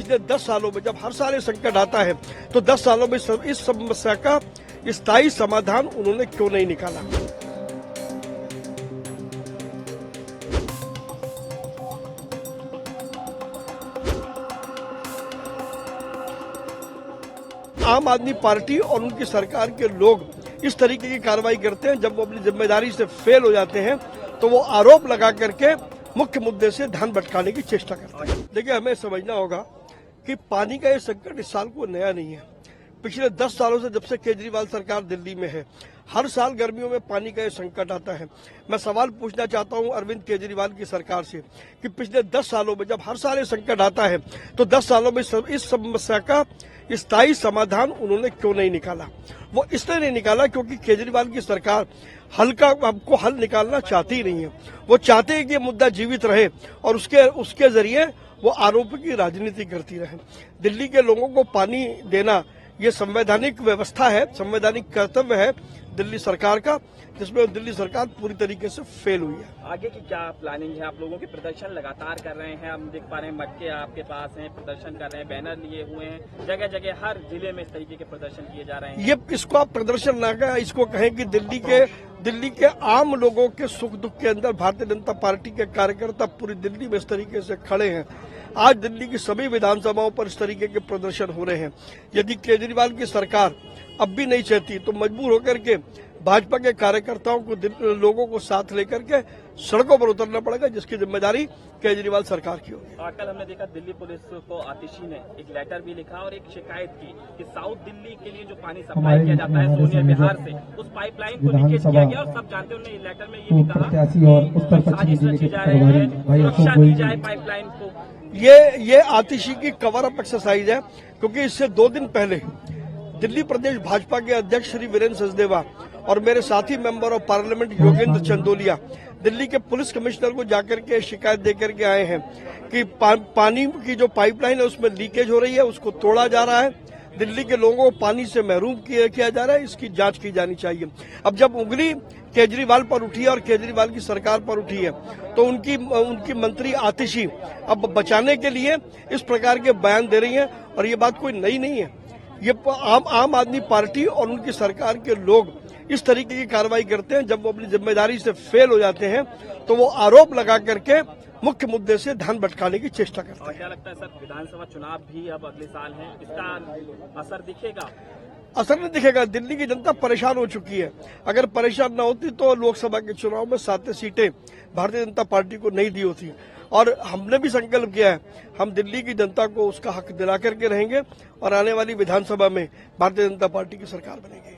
पिछले 10 सालों में जब हर साल ये संकट आता है तो 10 सालों में इस समस्या का स्थायी समाधान उन्होंने क्यों नहीं निकाला। आम आदमी पार्टी और उनकी सरकार के लोग इस तरीके की कार्रवाई करते हैं। जब वो अपनी जिम्मेदारी से फेल हो जाते हैं तो वो आरोप लगा करके मुख्य मुद्दे से ध्यान भटकाने की चेष्टा करते हैं। देखिए, हमें समझना होगा कि पानी का ये संकट इस साल को नया नहीं है। पिछले 10 सालों से जब से केजरीवाल सरकार दिल्ली में है, हर साल गर्मियों में पानी का ये संकट आता है। मैं सवाल पूछना चाहता हूं अरविंद केजरीवाल की सरकार से कि पिछले 10 सालों में जब हर साल ये संकट आता है तो 10 सालों में इस समस्या का स्थायी समाधान उन्होंने क्यों नहीं निकाला। वो इसलिए नहीं निकाला क्योंकि केजरीवाल की सरकार आपको हल निकालना चाहती ही नहीं है। वो चाहते हैं कि ये मुद्दा जीवित रहे और उसके जरिए वो आरोप की राजनीति करती रहे। दिल्ली के लोगों को पानी देना ये संवैधानिक व्यवस्था है, संवैधानिक कर्तव्य है दिल्ली सरकार का, जिसमें दिल्ली सरकार पूरी तरीके से फेल हुई है। आगे की क्या प्लानिंग है? आप लोगों के प्रदर्शन लगातार कर रहे हैं, हम देख पा रहे हैं मटके आपके पास हैं, प्रदर्शन कर रहे हैं, बैनर लिए हुए हैं, जगह जगह हर जिले में इस तरीके के प्रदर्शन किए जा रहे हैं। ये इसको आप प्रदर्शन ना कहें, इसको कहें कि दिल्ली के आम लोगों के सुख दुख के अंदर भारतीय जनता पार्टी के कार्यकर्ता पूरी दिल्ली में इस तरीके से खड़े हैं। आज दिल्ली की सभी विधानसभाओं पर इस तरीके के प्रदर्शन हो रहे हैं। यदि केजरीवाल की सरकार अब भी नहीं चाहती तो मजबूर होकर के भाजपा के कार्यकर्ताओं को लोगों को साथ लेकर के सड़कों पर उतरना पड़ेगा, जिसकी जिम्मेदारी केजरीवाल सरकार की होगी। कल हमने देखा दिल्ली पुलिस को आतिशी ने एक लेटर भी लिखा और एक शिकायत की कि साउथ दिल्ली के लिए जो पानी सप्लाई किया जाता है सोनिया बिहार से, उस पाइपलाइन को लीकेज किया गया और सब जानते हैं। उन्होंने लेटर में ये भी कहा कि साजिश रची जा रही है, सुरक्षा दी जाए पाइपलाइन को। ये आतिशी की कवर अप एक्सरसाइज है, क्योंकि इससे 2 दिन पहले दिल्ली प्रदेश भाजपा के अध्यक्ष श्री वीरेंद्र सचदेवा और मेरे साथी member of parliament Yogendra Chandolia Delhi के पुलिस कमिश्नर को जाकर के शिकायत देकर के आए हैं कि पानी की जो पाइपलाइन है उसमें लीकेज हो रही है, उसको तोड़ा जा रहा है, दिल्ली के लोगों को पानी से महरूम किया जा रहा है, इसकी जांच की जानी चाहिए। अब जब उंगली केजरीवाल पर उठी है और केजरीवाल की सरकार पर उठी है तो उनकी मंत्री आतिशी अब बचाने के लिए इस प्रकार के बयान दे रही हैं, और ये बात कोई नई नहीं है। ये आम आदमी पार्टी और उनकी सरकार के लोग इस तरीके की कार्रवाई करते हैं। जब वो अपनी जिम्मेदारी से फेल हो जाते हैं तो वो आरोप लगा करके मुख्य मुद्दे से ध्यान भटकाने की चेष्टा करते हैं। क्या लगता है सर, विधानसभा चुनाव भी अब अगले साल है, इसका असर दिखेगा? असर नहीं दिखेगा। दिल्ली की जनता परेशान हो चुकी है। अगर परेशान न होती तो लोकसभा के चुनाव में 7 सीटें भारतीय जनता पार्टी को नहीं दी होती। और हमने भी संकल्प किया है, हम दिल्ली की जनता को उसका हक दिला करके रहेंगे और आने वाली विधानसभा में भारतीय जनता पार्टी की सरकार बनेगी।